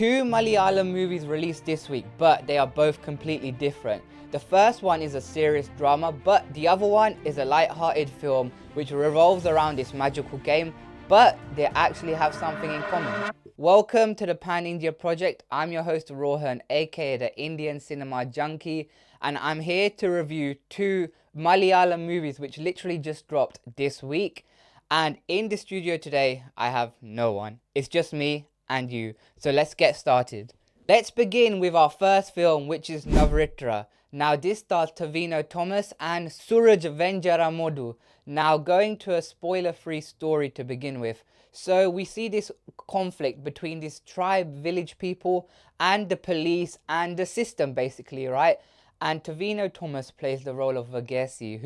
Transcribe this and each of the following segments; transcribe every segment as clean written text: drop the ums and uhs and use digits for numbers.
Two Malayalam movies released this week, but they are both completely different. The first one is a serious drama, but the other one is a light-hearted film which revolves around this magical game, but they actually have something in common. Welcome to the Pan India project. I'm your host Rohan, aka the Indian Cinema Junkie, and I'm here to review two Malayalam movies which literally just dropped this week. And in the studio today, I have no one. It's just me and you. So let's get started. Let's begin with our first film, which is Narivetta. Now this stars Tavino Thomas and Suraj Venjaramodu. Now going to a spoiler-free story to begin with. So we see this conflict between this tribe village people and the police and the system basically, right? And Tavino Thomas plays the role of Verghese,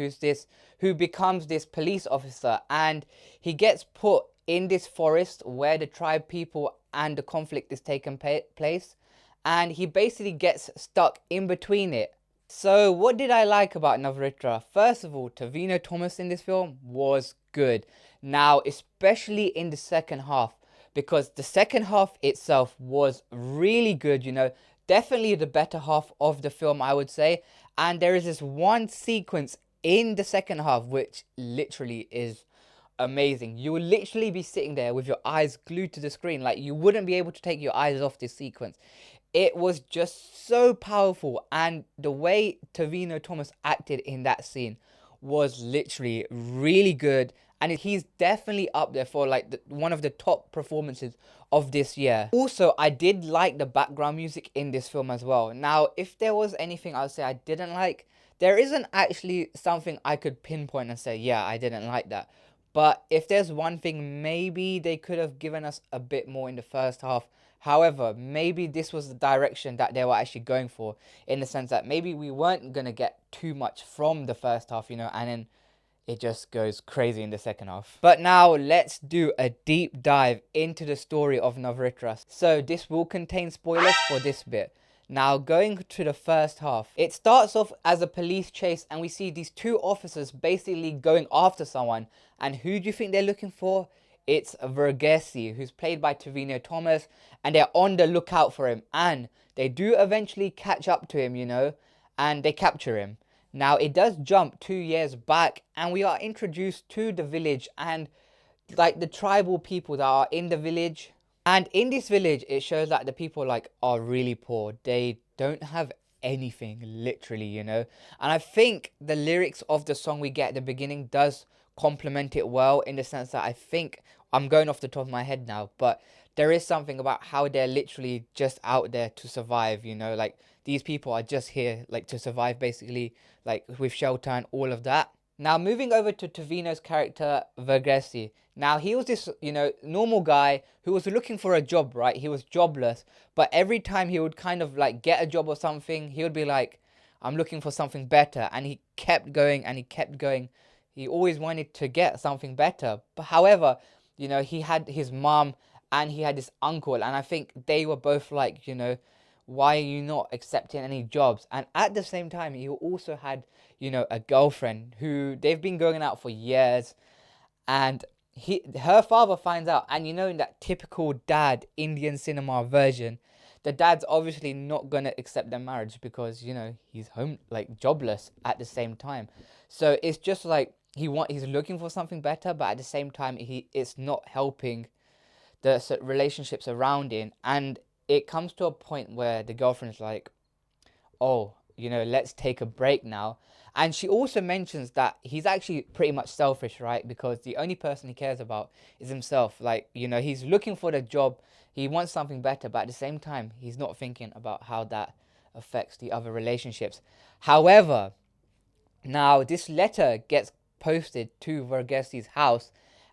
who becomes this police officer, and he gets put in this forest where the tribe people and the conflict is taking place, and he basically gets stuck in between it. So what did I like about Narivetta? First of all, Tavino Thomas in this film was good. Now, especially in the second half, because the second half itself was really good, you know, definitely the better half of the film, I would say. And there is this one sequence in the second half which literally is amazing. You will literally be sitting there with your eyes glued to the screen, like you wouldn't be able to take your eyes off this sequence. It was just so powerful, and the way Tavino Thomas acted in that scene was literally really good, and he's definitely up there for like one of the top performances of this year. Also, I did like the background music in this film as well. Now, if there was anything I would say I didn't like, there isn't actually something I could pinpoint and say, yeah, I didn't like that. But if there's one thing, maybe they could have given us a bit more in the first half. However, maybe this was the direction that they were actually going for, in the sense that maybe we weren't going to get too much from the first half, you know, and then it just goes crazy in the second half. But now let's do a deep dive into the story of Narivetta. So this will contain spoilers for this bit. Now, going to the first half, it starts off as a police chase, and we see these two officers basically going after someone. And who do you think they're looking for? It's Verghese, who's played by Tavino Thomas, and they're on the lookout for him. And they do eventually catch up to him, you know, and they capture him. Now, it does jump 2 years back, and we are introduced to the village and like the tribal people that are in the village. And in this village, it shows that the people like are really poor. They don't have anything, literally, you know. And I think the lyrics of the song we get at the beginning does complement it well, in the sense that I think, I'm going off the top of my head now, but there is something about how they're literally just out there to survive, you know, like these people are just here like to survive basically, like with shelter and all of that. Now, moving over to Tavino's character, Verghese. Now, he was this, you know, normal guy who was looking for a job, right? He was jobless, but every time he would kind of like get a job or something, he would be like, I'm looking for something better. And he kept going and he kept going. He always wanted to get something better. But however, you know, he had his mom and he had his uncle, and I think they were both like, you know, why are you not accepting any jobs? And at the same time, he also had, you know, a girlfriend who they've been going out for years, and her father finds out. And you know, in that typical dad Indian cinema version, the dad's obviously not gonna accept their marriage because, you know, he's home like jobless at the same time. So it's just like he's looking for something better, but at the same time it's not helping the relationships around him. And it comes to a point where the girlfriend is like, oh, you know, let's take a break now. And she also mentions that he's actually pretty much selfish, right? Because the only person he cares about is himself. Like, you know, he's looking for the job. He wants something better, but at the same time, he's not thinking about how that affects the other relationships. However, now this letter gets posted to Verghese's house,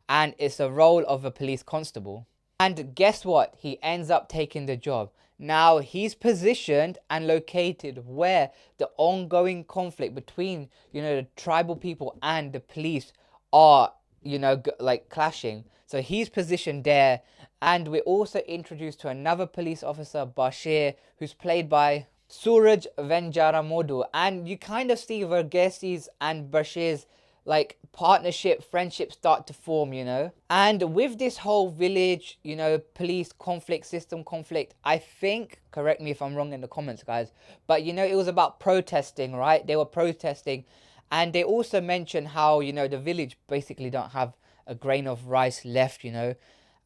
and it's a role of a police constable. And guess what? He ends up taking the job. Now, he's positioned and located where the ongoing conflict between, you know, the tribal people and the police are, you know, like clashing. So he's positioned there. And we're also introduced to another police officer, Bashir, who's played by Suraj Venjaramodu. And you kind of see Verghese's and Bashir's like partnership, friendship start to form, you know. And with this whole village, you know, police conflict, system conflict, I think, correct me if I'm wrong in the comments, guys, but you know, it was about protesting, right? They were protesting, and they also mentioned how, you know, the village basically don't have a grain of rice left, you know,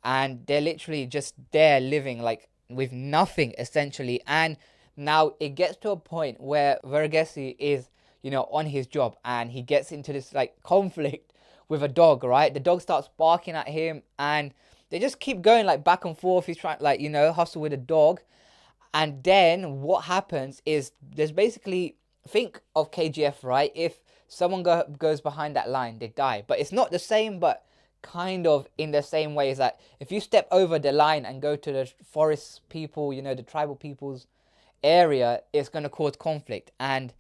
and they're literally just there living like with nothing essentially. And now it gets to a point where Verghese is, you know, on his job, and he gets into this like conflict with a dog, right? The dog starts barking at him, and they just keep going like back and forth. He's trying, like, you know, hustle with the dog. And then what happens is there's basically, think of KGF, right? If someone goes behind that line, they die. But it's not the same, but kind of in the same way, is that if you step over the line and go to the forest people, you know, the tribal people's area, it's going to cause conflict. And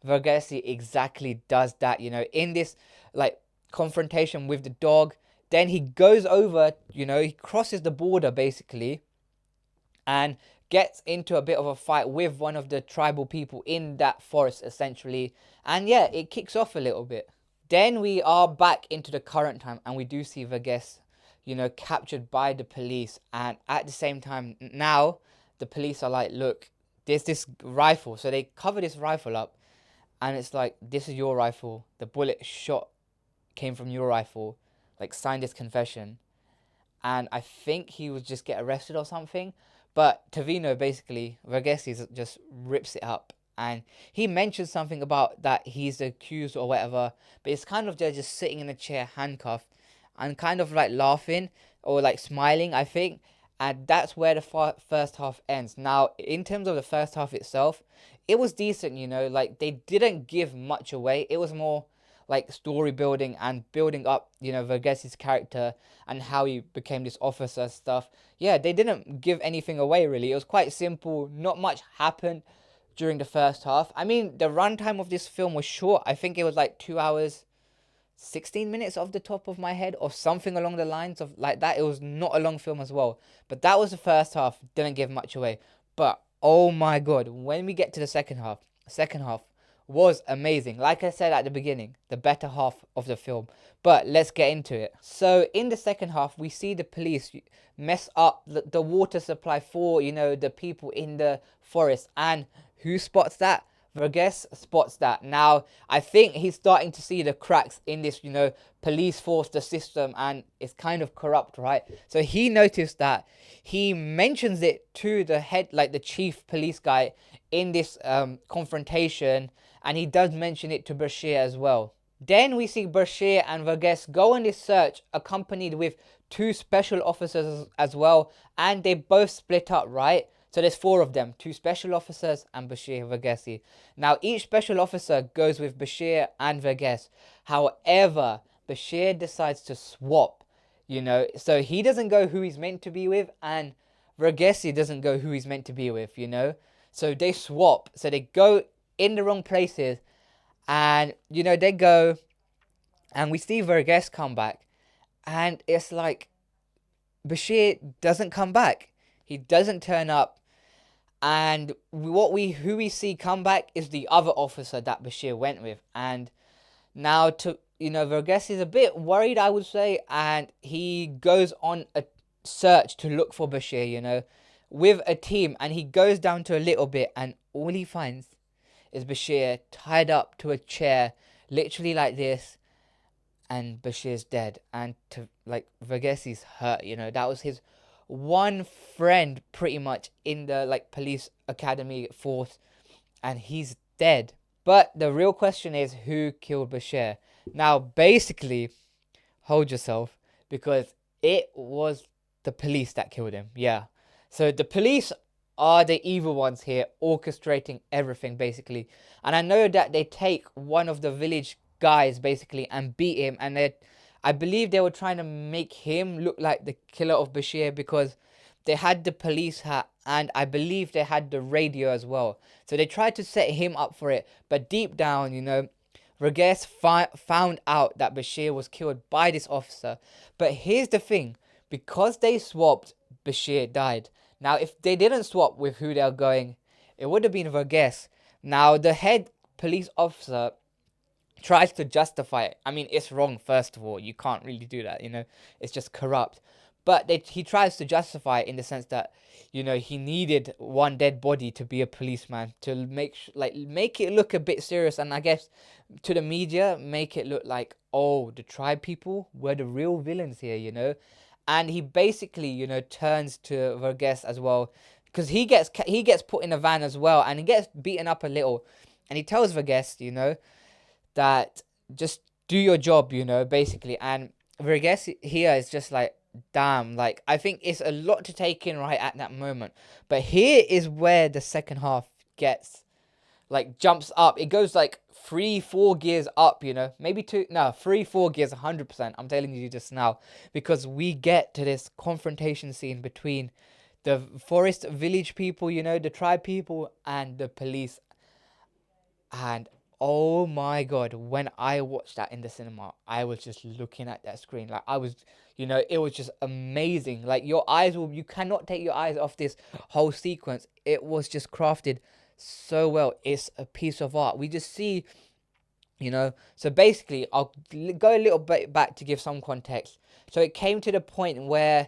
Verghese exactly does that, you know, in this like confrontation with the dog. Then he goes over, you know, he crosses the border basically, and gets into a bit of a fight with one of the tribal people in that forest essentially. And yeah, it kicks off a little bit. Then we are back into the current time, and we do see Verghese, you know, captured by the police. And at the same time now, the police are like, look, there's this rifle. So they cover this rifle up, and it's like, this is your rifle. The bullet shot came from your rifle. Like, sign this confession. And I think he would just get arrested or something. But Tavino, basically, Verghese just rips it up. And he mentions something about that he's accused or whatever. But it's kind of they're just sitting in a chair handcuffed and kind of like laughing or like smiling, I think. And that's where the first half ends. Now, in terms of the first half itself, it was decent, you know. Like, they didn't give much away. It was more like story building and building up, you know, Verghese's character and how he became this officer stuff. Yeah, they didn't give anything away, really. It was quite simple. Not much happened during the first half. I mean, the runtime of this film was short. I think it was like 2 hours 16 minutes off the top of my head, or something along the lines of like that. It was not a long film as well. But that was the first half. Didn't give much away. But oh my god, when we get to the second half was amazing. Like I said at the beginning, the better half of the film. But let's get into it. So in the second half, we see the police mess up the water supply for, you know, the people in the forest. And who spots that? Verghese spots that. Now, I think he's starting to see the cracks in this, you know, police force, the system, and it's kind of corrupt, right? So he noticed that. He mentions it to the head, like the chief police guy in this confrontation, and he does mention it to Bashir as well. Then we see Bashir and Verghese go on this search, accompanied with 2 special officers as well, and they both split up, right? So there's 4 of them, 2 special officers and Bashir Verghese. Now, each special officer goes with Bashir and Verghese. However, Bashir decides to swap, you know. So he doesn't go who he's meant to be with, and Verghese doesn't go who he's meant to be with, you know. So they swap. So they go in the wrong places, and, you know, they go, and we see Verghese come back, and it's like Bashir doesn't come back. He doesn't turn up. And who we see come back is the other officer that Bashir went with. And now, you know, Verghese is a bit worried, I would say, and he goes on a search to look for Bashir, you know, with a team. And he goes down to a little bit, and all he finds is Bashir tied up to a chair, literally like this, and Bashir's dead. And Verghese's hurt, you know. That was his one friend pretty much in the like police academy force, and he's dead. But the real question is, who killed Bashir? Now, basically, hold yourself, because it was the police that killed him. Yeah, so the police are the evil ones here, orchestrating everything basically. And I know that they take one of the village guys basically and beat him, and I believe they were trying to make him look like the killer of Bashir, because they had the police hat, and I believe they had the radio as well. So they tried to set him up for it. But deep down, you know, Verghese found out that Bashir was killed by this officer. But here's the thing. Because they swapped, Bashir died. Now, if they didn't swap with who they were going, it would have been Verghese. Now, the head police officer tries to justify it. I mean, it's wrong, first of all. You can't really do that, It's just corrupt. But he tries to justify it in the sense that, he needed one dead body to be a policeman, to make it look a bit serious. And I guess to the media, make it look like, oh, the tribe people were the real villains here, And he basically, turns to Verghese as well, because he gets put in a van as well, and he gets beaten up a little. And he tells Verghese, that just do your job, basically. And Verghese here is just like, damn, like, I think it's a lot to take in right at that moment. But here is where the second half gets, like, jumps up. It goes like 3-4 gears up, maybe 3-4 gears, 100%. I'm telling you just now, because we get to this confrontation scene between the forest village people, the tribe people, and the police. And oh my god, when I watched that in the cinema, I was just looking at that screen. Like, I was, it was just amazing. Like, you cannot take your eyes off this whole sequence. It was just crafted so well. It's a piece of art. We just see, so basically, I'll go a little bit back to give some context. So it came to the point where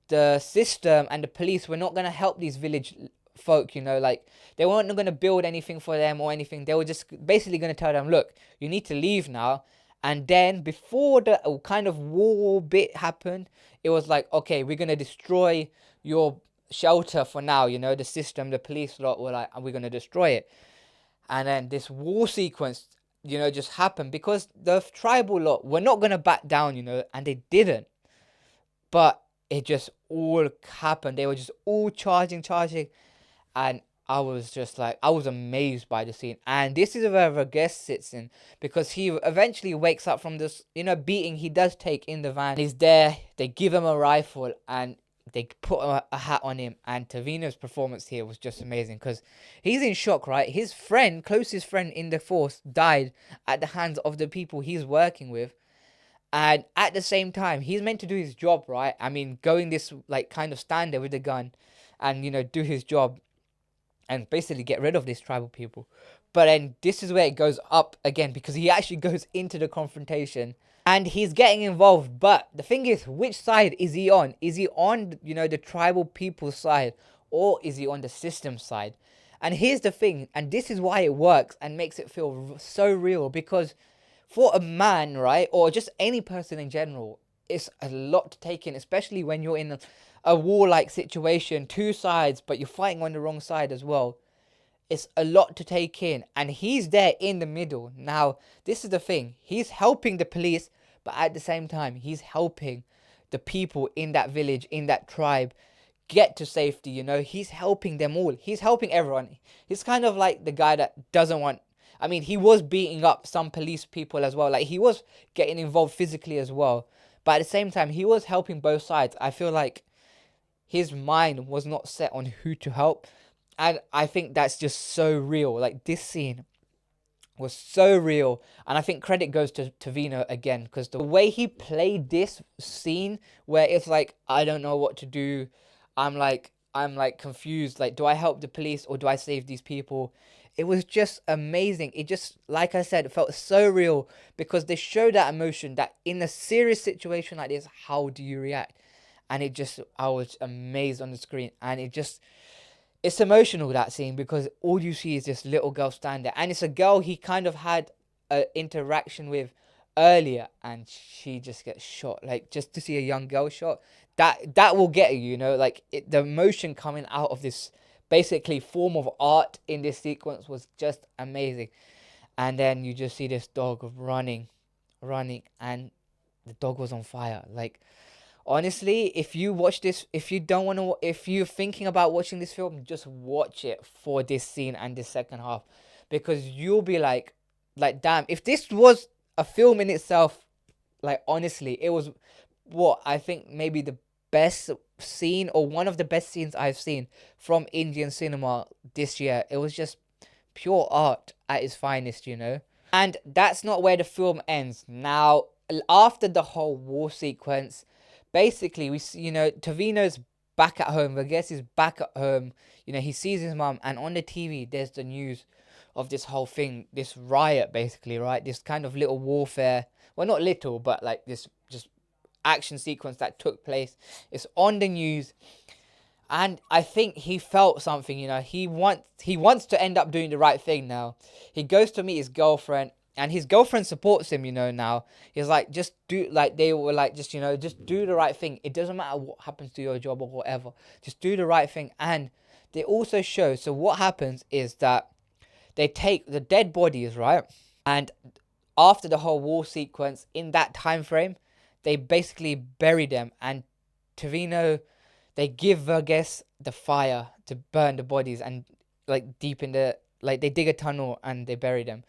the system and the police were not going to help these village folk, like, they weren't going to build anything for them or anything. They were just basically going to tell them, look, you need to leave now. And then before the kind of war bit happened, it was like, okay, we're going to destroy your shelter for now. The system, the police lot were like, we're going to destroy it. And then this war sequence, just happened because the tribal lot were not going to back down, and they didn't. But it just all happened. They were just all charging. And I was just like, I was amazed by the scene. And this is where Verghese sits in, because he eventually wakes up from this, beating he does take in the van. He's there, they give him a rifle, and they put a hat on him. And Tavino's performance here was just amazing, because he's in shock, right? His friend, closest friend in the force, died at the hands of the people he's working with. And at the same time, he's meant to do his job, right? I mean, going this, like, kind of stand there with the gun and, do his job and basically get rid of these tribal people. But then this is where it goes up again, because he actually goes into the confrontation and he's getting involved. But the thing is, which side is he on? Is he on, the tribal people's side, or is he on the system side? And here's the thing, and this is why it works and makes it feel so real, because for a man, right, or just any person in general, it's a lot to take in, especially when you're in a war-like situation, two sides, but you're fighting on the wrong side as well. It's a lot to take in, and he's there in the middle. Now, this is the thing. He's helping the police, but at the same time, he's helping the people in that village, in that tribe, get to safety, He's helping them all. He's helping everyone. He's kind of like the guy that doesn't want... I mean, he was beating up some police people as well. Like, he was getting involved physically as well. But at the same time, he was helping both sides. I feel like his mind was not set on who to help. And I think that's just so real. Like, this scene was so real. And I think credit goes to Tavino again, because the way he played this scene, where it's like, I don't know what to do. I'm like confused. Like, do I help the police or do I save these people? It was just amazing. It just, like I said, it felt so real, because they showed that emotion, that in a serious situation like this, how do you react? And I was amazed on the screen. And it's emotional, that scene, because all you see is this little girl stand there. And it's a girl he kind of had an interaction with earlier, and she just gets shot. Like, just to see a young girl shot, that will get you, like, the emotion coming out of this basically form of art in this sequence was just amazing. And then you just see this dog running, and the dog was on fire. Like, honestly, if you watch this, if you're thinking about watching this film, just watch it for this scene and this second half, because you'll be like, damn, if this was a film in itself, like, honestly, it was what I think maybe the best scene, or one of the best scenes I've seen from Indian cinema this year. It was just pure art at its finest, And that's not where the film ends. Now, after the whole war sequence, basically we see, Tavino's back at home. Verghese is back at home. He sees his mum, and on the TV there's the news this whole thing, this riot basically, right? This kind of little warfare, well, not little, but like this just action sequence that took place. It's on the news, and I think he felt something, you know. He wants to end up doing the right thing now. He goes to meet his girlfriend, and his girlfriend supports him, you know. Now he's like, just do, like, they were like, just, you know, just do the right thing. It doesn't matter what happens to your job or whatever, just do the right thing. And they also show, so what happens is that they take the dead bodies, right? And after the whole war sequence, in that time frame, they basically bury them. And Trevino, they give Verges the fire to burn the bodies, and like deep in the, like, they dig a tunnel and they bury them,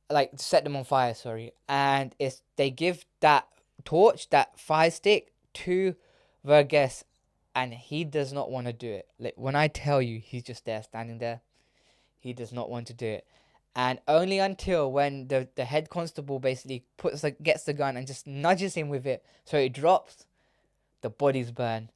like set them on fire, sorry. And they give that torch, that fire stick, to Verges, and he does not want to do it. Like, when I tell you, he's just there standing there. He does not want to do it. And only until when the head constable basically gets the gun and just nudges him with it so it drops, the bodies burn.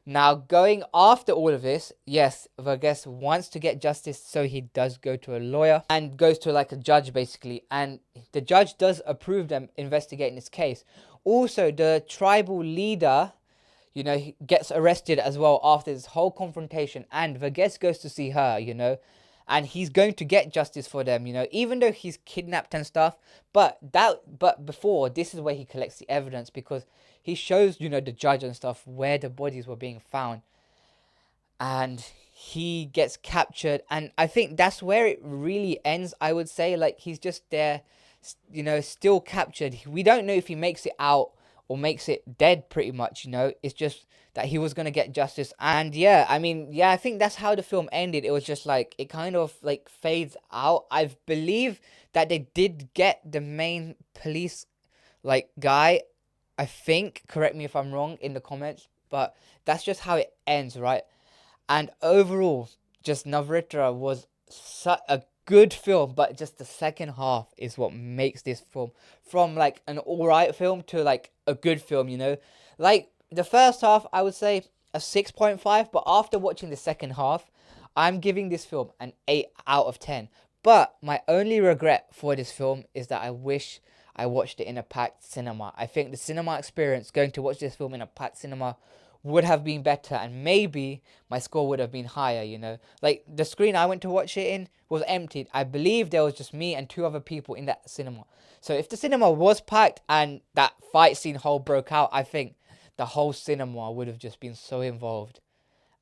Now, going after all of this, yes, Verges wants to get justice, so he does go to a lawyer and goes to like a judge basically, and the judge does approve them investigating this case. Also, the tribal leader, you know, he gets arrested as well after this whole confrontation, and Verges goes to see her, you know, and he's going to get justice for them, you know, even though he's kidnapped and stuff. But before, this is where he collects the evidence, because he shows, you know, the judge and stuff where the bodies were being found, and he gets captured. And I think that's where it really ends, I would say. Like, he's just there, you know, still captured. We don't know if he makes it out or makes it dead, pretty much, you know. It's just that he was going to get justice. And yeah, I mean, yeah, I think that's how the film ended. It was just like, it kind of like fades out. I believe that they did get the main police like guy, I think, correct me if I'm wrong in the comments, but that's just how it ends, right? And overall, just Narivetta was such a good film, but just the second half is what makes this film from like an alright film to like a good film, you know. Like, the first half, I would say a 6.5, but after watching the second half, I'm giving this film an 8 out of 10. But my only regret for this film is that I wish I watched it in a packed cinema. I think the cinema experience, going to watch this film in a packed cinema, would have been better, and maybe my score would have been higher, you know. Like, the screen I went to watch it in was emptied. I believe there was just me and 2 other people in that cinema. So if the cinema was packed and that fight scene whole broke out, I think the whole cinema would have just been so involved,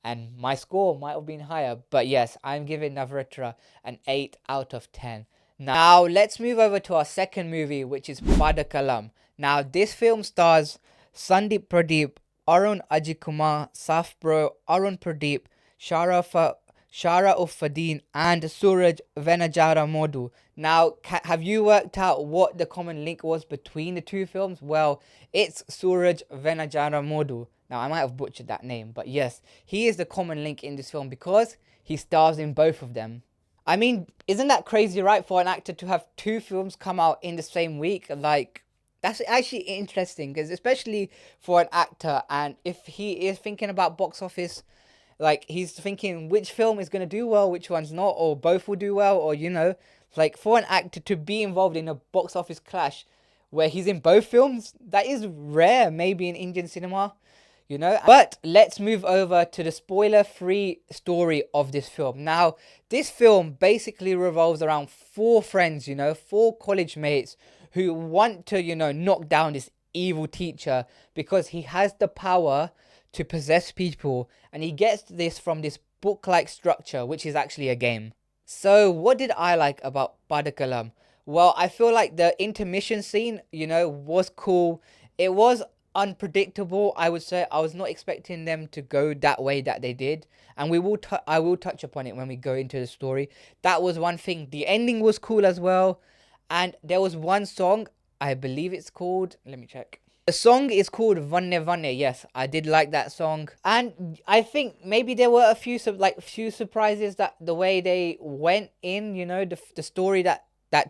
and my score might have been higher. But yes, I'm giving Narivetta an 8 out of 10. Now, let's move over to our second movie, which is Padakkalam. Now, this film stars Sandeep Pradeep, Arun Ajikumar, Safbro, Arun Pradeep, Shara Uffadeen, and Suraj Venajara Modu. Now, have you worked out what the common link was between the 2 films? Well, it's Suraj Venajara Modu. Now, I might have butchered that name, but yes, he is the common link in this film because he stars in both of them. I mean, isn't that crazy, right, for an actor to have 2 films come out in the same week? Like, that's actually interesting, because especially for an actor, and if he is thinking about box office, like, he's thinking which film is going to do well, which one's not, or both will do well, or, you know, like, for an actor to be involved in a box office clash where he's in both films, that is rare, maybe in Indian cinema, you know. But let's move over to the spoiler-free story of this film. Now, this film basically revolves around 4 friends, you know, 4 college mates who want to, you know, knock down this evil teacher because he has the power to possess people, and he gets this from this book-like structure, which is actually a game. So, what did I like about Padakkalam? Well, I feel like the intermission scene, you know, was cool. It was unpredictable, I would say. I was not expecting them to go that way that they did, and I will touch upon it when we go into the story. That was one thing. The ending was cool as well, and there was one song, I believe it's called, let me check. The song is called Vanne Vanne. Yes, I did like that song, and I think maybe there were a few surprises that the way they went in, you know, the story that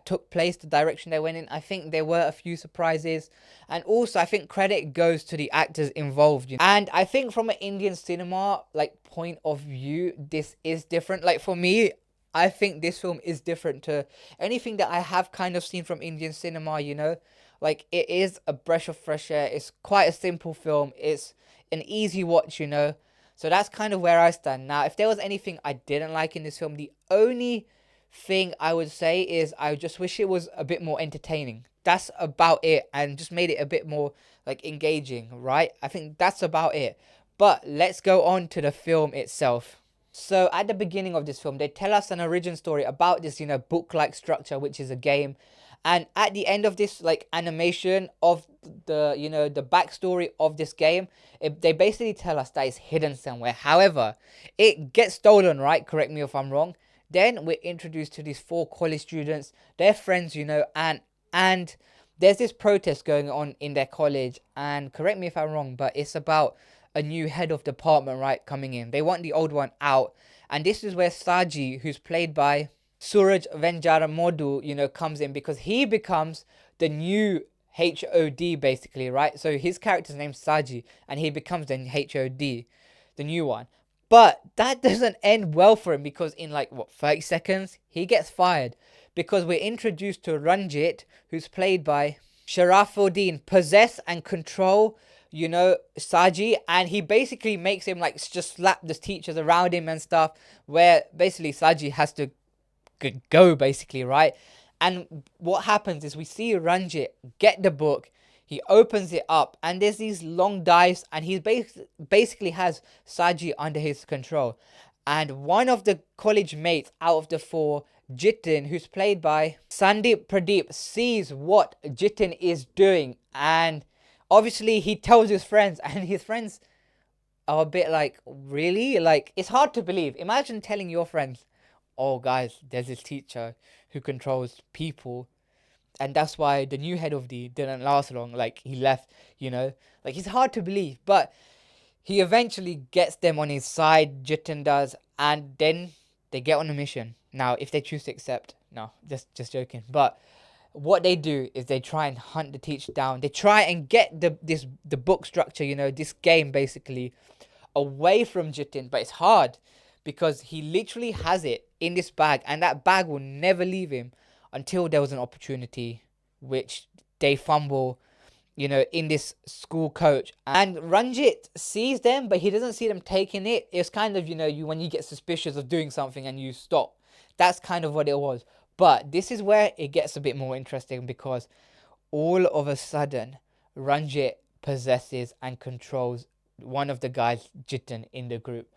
took place, the direction they went in. I think there were a few surprises, and also I think credit goes to the actors involved, you know? And I think from an Indian cinema like point of view, this is different. Like, for me, I think this film is different to anything that I have kind of seen from Indian cinema, you know? Like, it is a breath of fresh air. It's quite a simple film. It's an easy watch, you know? So that's kind of where I stand. Now, if there was anything I didn't like in this film, the only thing I would say is I just wish it was a bit more entertaining. That's about it, and just made it a bit more, like, engaging, right? I think that's about it. But let's go on to the film itself. So at the beginning of this film, they tell us an origin story about this, you know, book-like structure, which is a game. And at the end of this, like, animation of the, you know, the backstory of this game, they basically tell us that it's hidden somewhere. However, it gets stolen, right? Correct me if I'm wrong. Then we're introduced to these 4 college students, their friends, you know, and there's this protest going on in their college. And correct me if I'm wrong, but it's about a new head of department, right, coming in. They want the old one out. And this is where Saji, who's played by Suraj Venjaramodu, you know, comes in, because he becomes the new HOD, basically, right? So his character's name's Saji, and he becomes the HOD, the new one. But that doesn't end well for him, because in, like, what, 30 seconds, he gets fired. Because we're introduced to Ranjit, who's played by Sharafuddin, possess and control, you know, Saji, and he basically makes him, like, just slap the teachers around him and stuff, where basically Saji has to go, basically, right? And what happens is we see Ranjit get the book, he opens it up, and there's these long dives, and he basically has Saji under his control. And one of the college mates out of the 4, Jitin, who's played by Sandeep Pradeep, sees what Jitin is doing, and obviously he tells his friends, and his friends are a bit like, really? Like, it's hard to believe. Imagine telling your friends, oh guys, there's this teacher who controls people, and that's why the new head of the didn't last long. Like, he left, you know? Like, it's hard to believe, but he eventually gets them on his side, Jitin does, and then they get on a mission. Now, if they choose to accept, no, just joking. But what they do is they try and hunt the teacher down. They try and get the book structure, you know, this game basically, away from Jitin. But it's hard, because he literally has it in this bag, and that bag will never leave him until there was an opportunity, which they fumble, you know, in this school coach. And Ranjit sees them, but he doesn't see them taking it. It's kind of, you know, when you get suspicious of doing something and you stop. That's kind of what it was. But this is where it gets a bit more interesting, because all of a sudden, Ranjit possesses and controls one of the guys, Jitin, in the group.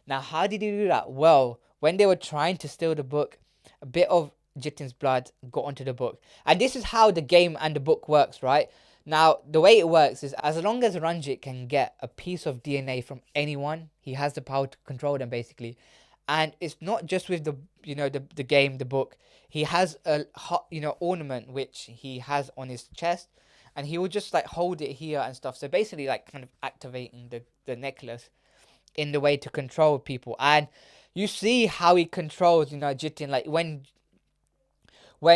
Now, how did he do that? Well, when they were trying to steal the book, a bit of Jitin's blood got onto the book. And this is how the game and the book works, right? Now, the way it works is, as long as Ranjit can get a piece of DNA from anyone, he has the power to control them, basically. And it's not just with the, you know, the game, the book. He has a, you know, ornament which he has on his chest, and he will just, like, hold it here and stuff. So basically, like, kind of activating the necklace in the way to control people. And you see how he controls, you know, Jitin, like, when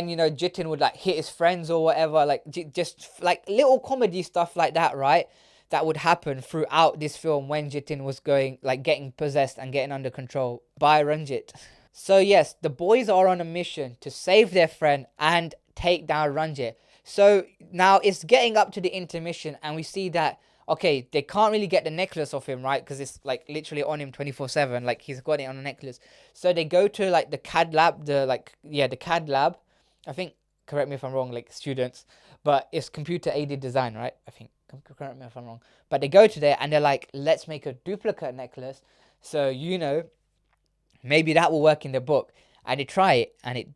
you know, Jitin would, like, hit his friends or whatever, like, just like little comedy stuff like that, right? That would happen throughout this film when Jitin was going, like, getting possessed and getting under control by Ranjit. So yes, the boys are on a mission to save their friend and take down Ranjit. So now it's getting up to the intermission, and we see that, okay, they can't really get the necklace off him, right? Because it's, like, literally on him 24/7. Like, he's got it on a necklace. So they go to, like, the CAD lab, the CAD lab. I think, correct me if I'm wrong, like, students, but it's computer aided design, right? I think, correct me if I'm wrong. But they go to there and they're like, let's make a duplicate necklace. So, you know, maybe that will work in the book. And they try it, and it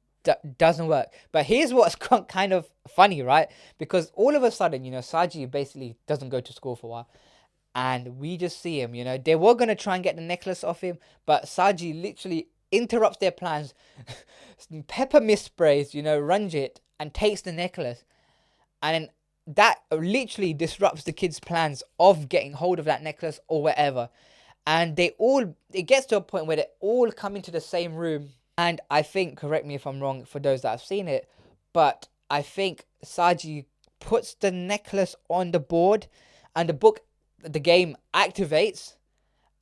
doesn't work. But here's what's kind of funny, right? Because all of a sudden, you know, Saji basically doesn't go to school for a while. And we just see him, you know. They were going to try and get the necklace off him, but Saji literally interrupts their plans, pepper mist sprays, you know, Ranjit, and takes the necklace. And that literally disrupts the kids' plans of getting hold of that necklace or whatever. And it gets to a point where they all come into the same room. And I think, correct me if I'm wrong for those that have seen it, but I think Saji puts the necklace on the board, and the game activates,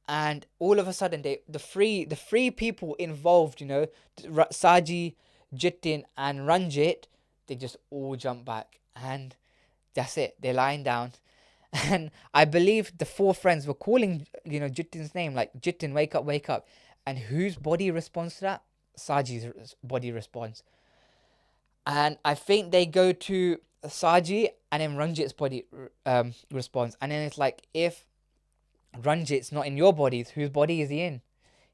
and all of a sudden the three people involved, Saji, Jitin and Ranjit, they just all jump back, and that's it. They're lying down. And I believe the four friends were calling, Jitin's name, like, Jitin, wake up, wake up. And whose body responds to that? Saji's body responds. And I think they go to Saji, and then Ranjit's body responds. And then it's like, if Ranjit's not in your bodies, whose body is he in?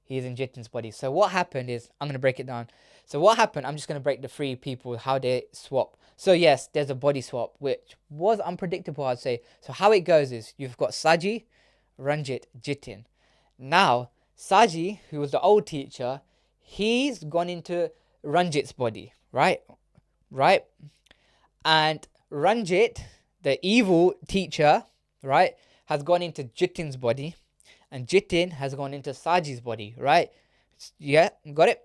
He's in Jitin's body. So what happened is, I'm going to break it down. So what happened, I'm just going to break the three people, how they swap. So yes, there's a body swap, which was unpredictable, I'd say. So how it goes is, you've got Saji, Ranjit, Jitin. Now, Saji, who was the old teacher, he's gone into Ranjit's body, right? Right? And Ranjit, the evil teacher, right, has gone into Jitin's body. And Jitin has gone into Saji's body, right? Yeah, got it?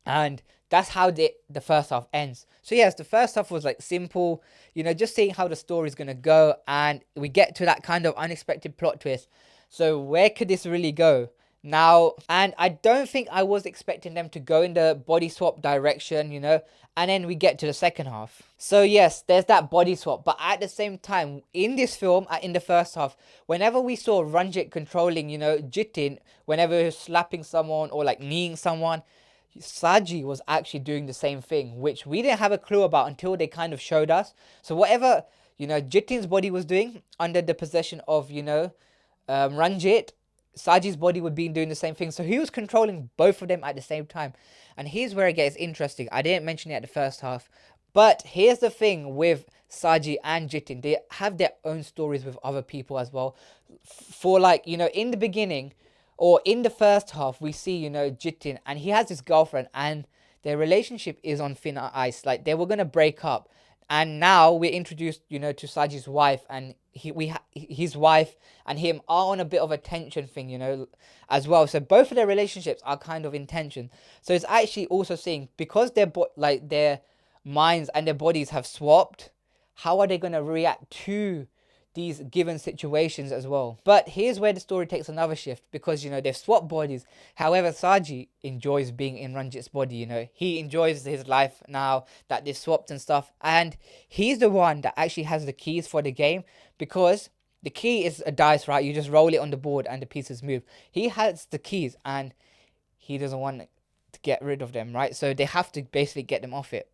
And that's how the first half ends. So yes, the first half was like simple, just seeing how the story is going to go. And we get to that kind of unexpected plot twist. So where could this really go? Now, and I don't think I was expecting them to go in the body swap direction, and then we get to the second half. So yes, there's that body swap, but at the same time, in this film, in the first half, whenever we saw Ranjit controlling, Jitin, whenever he was slapping someone or like kneeing someone, Saji was actually doing the same thing, which we didn't have a clue about until they kind of showed us. So whatever, Jitin's body was doing under the possession of, Ranjit, Saji's body would be doing the same thing. So he was controlling both of them at the same time. And here's where it gets interesting. I didn't mention it at the first half. But here's the thing with Saji and Jitin. They have their own stories with other people as well. For like, in the beginning, or in the first half, we see, Jitin. And he has this girlfriend. And their relationship is on thin ice. Like, they were going to break up. And now we're introduced, to Saji's wife, and his wife and him are on a bit of a tension thing, as well. So both of their relationships are kind of in tension. So it's actually also seeing, because their minds and their bodies have swapped, how are they going to react to these given situations as well? But here's where the story takes another shift, because they've swapped bodies. However, Saji enjoys being in Ranjit's body. He enjoys his life now that they've swapped and stuff, and he's the one that actually has the keys for the game, because the key is a dice, right? You just roll it on the board and the pieces move. He has the keys and he doesn't want to get rid of them, right? So they have to basically get them off it.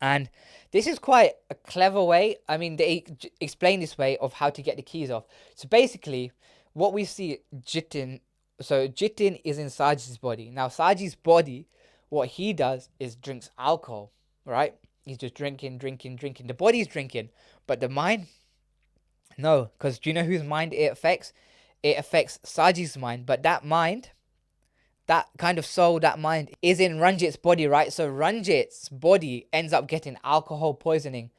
And this is quite a clever way. I mean, they explain this way of how to get the keys off. So basically, what we see, Jitin is in Saji's body. Now, Saji's body, what he does is drinks alcohol, right? He's just drinking. The body's drinking, but the mind, no. Because do you know whose mind it affects? It affects Saji's mind, but that mind, that kind of soul, that mind is in Ranjit's body, right? So Ranjit's body ends up getting alcohol poisoning.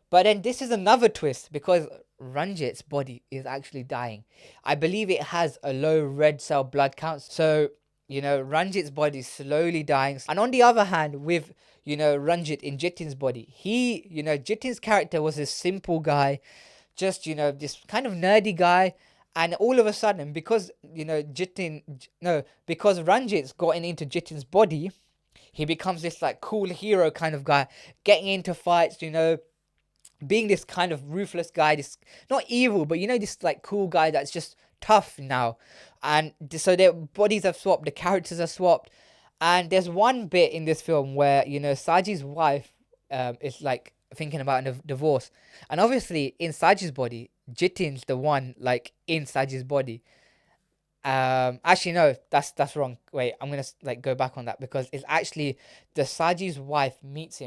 But then this is another twist, because Ranjit's body is actually dying. I believe it has a low red cell blood count. So, Ranjit's body is slowly dying. And on the other hand, with, Ranjit in Jitin's body, Jitin's character was a simple guy, just, this kind of nerdy guy. And all of a sudden, because, because Ranjit's gotten into Jitin's body, he becomes this, like, cool hero kind of guy, getting into fights, being this kind of ruthless guy, this, not evil, but, this, like, cool guy that's just tough now. And so their bodies have swapped, the characters are swapped. And there's one bit in this film where, Saji's wife is, like, thinking about a divorce. And obviously, in Saji's body, Jitin's the one, like, in Saji's body. Actually, no, that's wrong. Wait, I'm gonna, like, go back on that, because it's actually the Saji's wife meets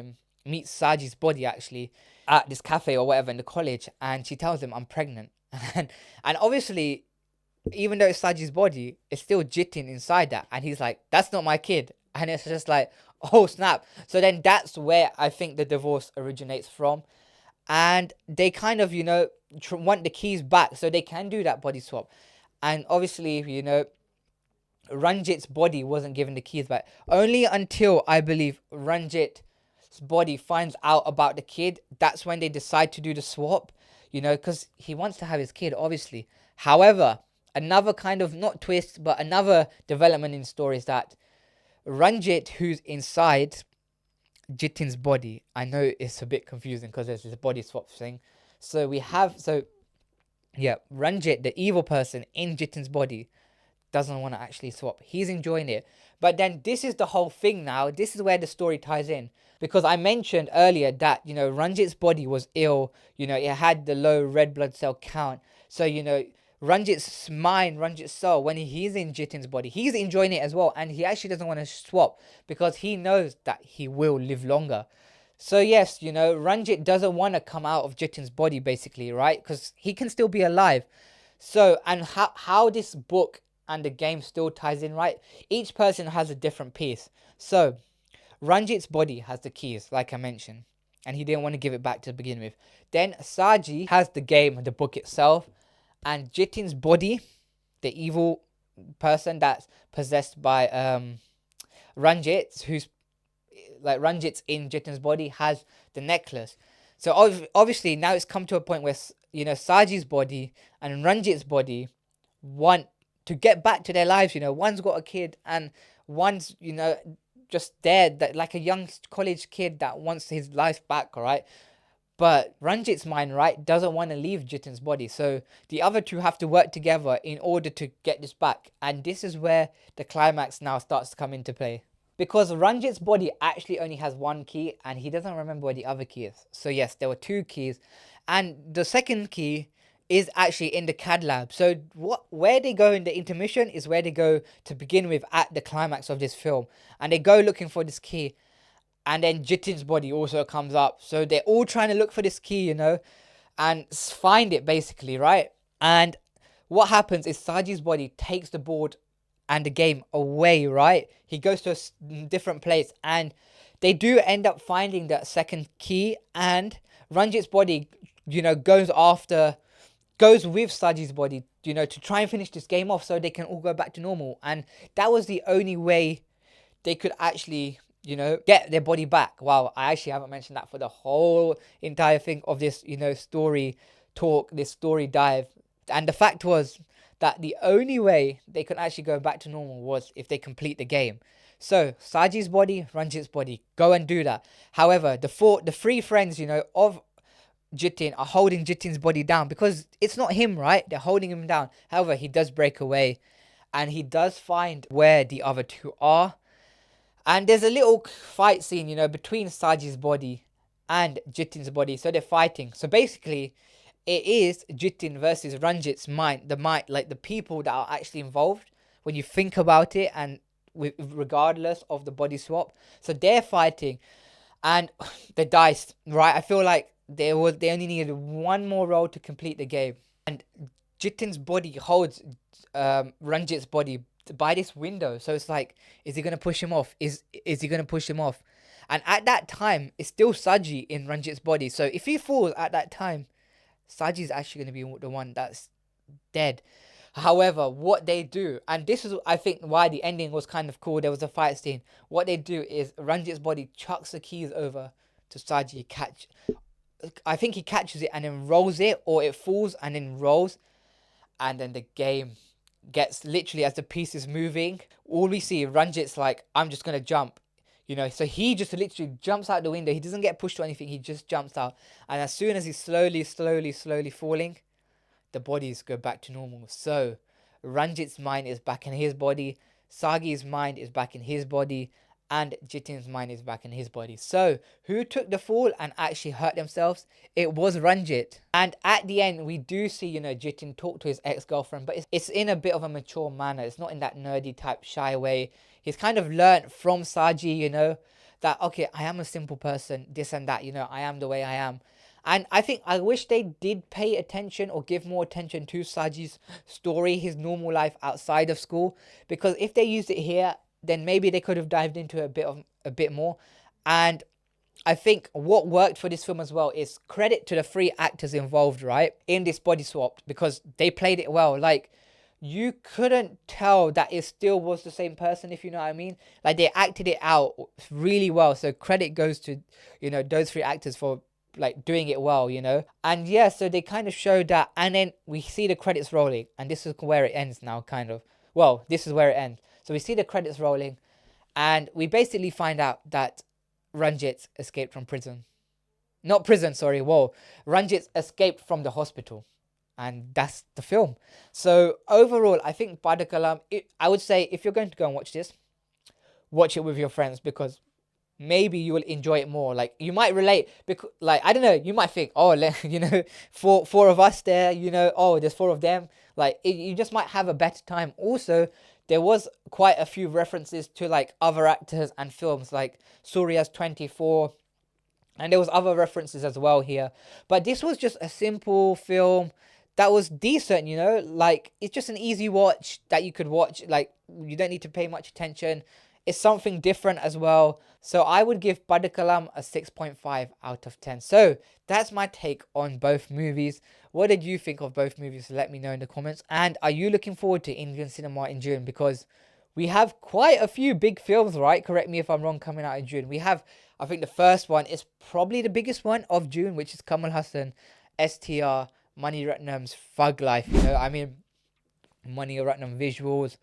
Saji's body, actually, at this cafe or whatever in the college, and she tells him, I'm pregnant. And obviously, even though it's Saji's body, it's still Jitin inside that. And he's like, that's not my kid. And it's just like, oh, snap. So then that's where I think the divorce originates from. And they kind of, want the keys back so they can do that body swap. And obviously, Ranjit's body wasn't given the keys back. Only until, I believe, Ranjit's body finds out about the kid, that's when they decide to do the swap, because he wants to have his kid, obviously. However, another kind of, not twist, but another development in the story is that Ranjit, who's inside Jitin's body, I know it's a bit confusing because there's this body swap thing. So yeah, Ranjit, the evil person in Jitin's body, doesn't want to actually swap. He's enjoying it. But then this is the whole thing now. This is where the story ties in. Because I mentioned earlier that, Ranjit's body was ill. It had the low red blood cell count. So, Ranjit's mind, Ranjit's soul, when he's in Jitin's body, he's enjoying it as well. And he actually doesn't want to swap because he knows that he will live longer. So yes, Ranjit doesn't want to come out of Jitin's body basically, right? Because he can still be alive. So, and how this book and the game still ties in, right? Each person has a different piece. So, Ranjit's body has the keys, like I mentioned, and he didn't want to give it back to begin with. Then Saji has the game, the book itself, and Jitin's body, the evil person that's possessed by Ranjit, who's like Ranjit's in Jitin's body, has the necklace. So obviously now it's come to a point where Saji's body and Ranjit's body want to get back to their lives. One's got a kid and one's just there, that like a young college kid that wants his life back, all right? But Ranjit's mind, right, doesn't want to leave Jitin's body. So the other two have to work together in order to get this back. And this is where the climax now starts to come into play. Because Ranjit's body actually only has one key and he doesn't remember where the other key is. So yes, there were two keys. And the second key is actually in the CAD lab. So where they go in the intermission is where they go to begin with at the climax of this film. And they go looking for this key. And then Jitin's body also comes up. So they're all trying to look for this key, and find it basically, right? And what happens is Saji's body takes the board and the game away, right? He goes to a different place and they do end up finding that second key, and Ranjit's body, goes with Saji's body, to try and finish this game off so they can all go back to normal. And that was the only way they could actually, get their body back. Wow, I actually haven't mentioned that for the whole entire thing of this, story talk, this story dive. And the fact was that the only way they could actually go back to normal was if they complete the game. So, Saji's body, Ranjit's body, go and do that. However, the three friends, of Jitin are holding Jitin's body down because it's not him, right? They're holding him down. However, he does break away and he does find where the other two are. And there's a little fight scene, between Saji's body and Jitin's body. So they're fighting. So basically, it is Jitin versus Ranjit's mind, like the people that are actually involved when you think about it, and regardless of the body swap. So they're fighting and they dice, right? I feel like they only needed one more roll to complete the game. And Jitin's body holds Ranjit's body by this window. So it's like, is he going to push him off? Is he going to push him off? And at that time, it's still Saji in Ranjit's body. So if he falls at that time, Saji's actually going to be the one that's dead. However, what they do, and this is, I think, why the ending was kind of cool. There was a fight scene. What they do is Ranjit's body chucks the keys over to Saji. I think he catches it and then rolls it, or it falls and then rolls. And then the game gets, literally, as the piece is moving, all we see, Ranjit's like, I'm just going to jump. So he just literally jumps out the window. He doesn't get pushed or anything. He just jumps out. And as soon as he's slowly falling, the bodies go back to normal. So Ranjit's mind is back in his body. Sagi's mind is back in his body. And Jitin's mind is back in his body. So who took the fall and actually hurt themselves? It was Ranjit. And at the end, we do see, Jitin talk to his ex-girlfriend. But it's in a bit of a mature manner. It's not in that nerdy type shy way. He's kind of learnt from Saji, that, okay, I am a simple person, this and that, I am the way I am. And I wish they did pay attention or give more attention to Saji's story, his normal life outside of school. Because if they used it here, then maybe they could have dived into a bit more. And I think what worked for this film as well is credit to the three actors involved, right, in this body swap, because they played it well. Like, you couldn't tell that it still was the same person, if you know what I mean. Like, they acted it out really well. So credit goes to, those three actors for like doing it well, you know. And yeah, so they kind of showed that, and then we see the credits rolling, and this is where it ends now, kind of. Well, this is where it ends. So we see the credits rolling, and we basically find out that Ranjit escaped from prison. Not prison, sorry. Whoa, Ranjit escaped from the hospital, and that's the film. So overall, I think Padakkalam, I would say if you're going to go and watch this, watch it with your friends, because maybe you will enjoy it more. Like, you might relate, because like, I don't know, you might think, oh, you know, four of us there, you know, oh, there's four of them. Like, you just might have a better time. Also, there was quite a few references to like other actors and films, like Surya's 24, and there was other references as well here. But this was just a simple film that was decent, you know. Like, it's just an easy watch that you could watch. Like, you don't need to pay much attention. It's something different as well. So I would give Padakkalam a 6.5 out of 10. So that's my take on both movies. What did you think of both movies? Let me know in the comments. And are you looking forward to Indian cinema in June? Because we have quite a few big films, right? Correct me if I'm wrong, coming out in June. We have, I think the first one is probably the biggest one of June, which is Kamal Hassan, STR, Mani Ratnam's Thug Life. You know, I mean, Mani Ratnam visuals.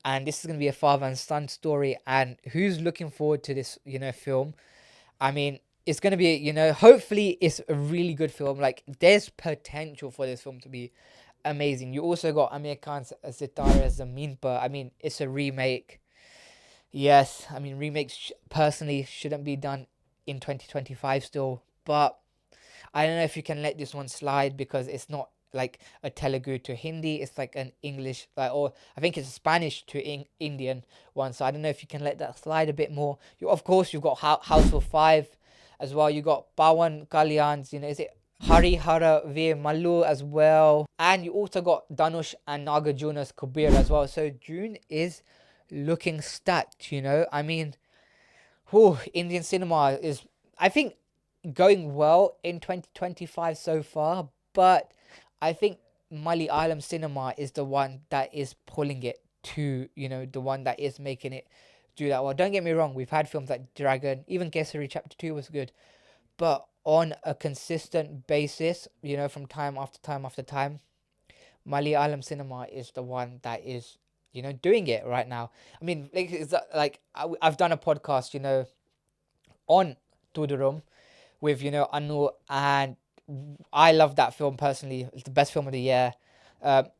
And this is going to be a father and son story. And who's looking forward to this, you know, film? I mean, it's going to be, you know, hopefully it's a really good film. Like, there's potential for this film to be amazing. You also got Amir Khan's Sitara Zameen Par. I mean, it's a remake. Yes, I mean, remakes personally shouldn't be done in 2025 still. But I don't know if you can let this one slide, because it's not like a Telugu to Hindi. It's like an English, like, or I think it's a Spanish to Indian one. So I don't know if you can let that slide a bit more. Of course, you've got House of Five as well. You got Pawan Kalyan's, you know, is it Hari Hara Veer Mallu as well. And you also got Dhanush and Nagarjuna's Kabir as well. So June is looking stacked, you know. I mean, Indian cinema is, I think, going well in 2025 so far. But I think Malayalam cinema is the one that is pulling it to, you know, the one that is making it do that well. Don't get me wrong, we've had films like Dragon, even Kesari Chapter 2 was good. But on a consistent basis, you know, from time after time after time, Malayalam cinema is the one that is, you know, doing it right now. I mean, like I've done a podcast, you know, on Tudurum with, you know, Anu, and I love that film personally. It's the best film of the year.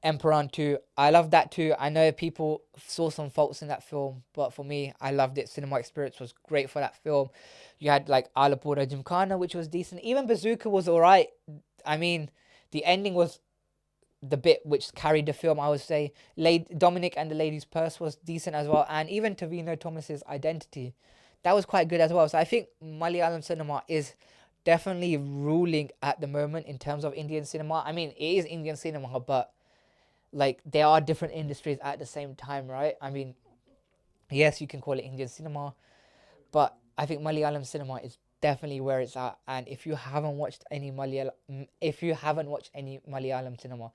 Emperor 2, I love that too. I know people saw some faults in that film, but for me, I loved it. Cinema experience was great for that film. You had like Alapura Gymkhana, which was decent. Even Bazooka was alright. I mean, the ending was the bit which carried the film, I would say. Dominic and the Lady's Purse was decent as well. And even Tavino Thomas's Identity, that was quite good as well. So I think Malayalam cinema is definitely ruling at the moment in terms of Indian cinema. I mean, it is Indian cinema, but like, there are different industries at the same time, right? I mean, yes, you can call it Indian cinema, but I think Malayalam cinema is definitely where it's at. And if you haven't watched any Malayalam cinema,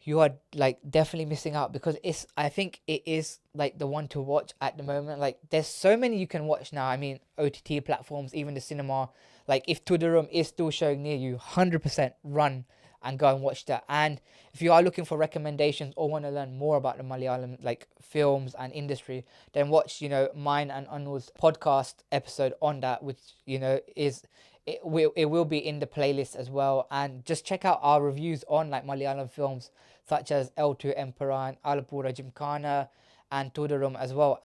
you are like definitely missing out, because I think it is like the one to watch at the moment. Like, there's so many you can watch now. I mean, OTT platforms, even the cinema. Like, if Tudurum is still showing near you, 100% run and go and watch that. And if you are looking for recommendations or want to learn more about the Malayalam like films and industry, then watch, you know, mine and Anu's podcast episode on that, which, you know, it will be in the playlist as well. And just check out our reviews on like Malayalam films such as L2 Emperor, Alapura Gymkhana, and Tudurum as well.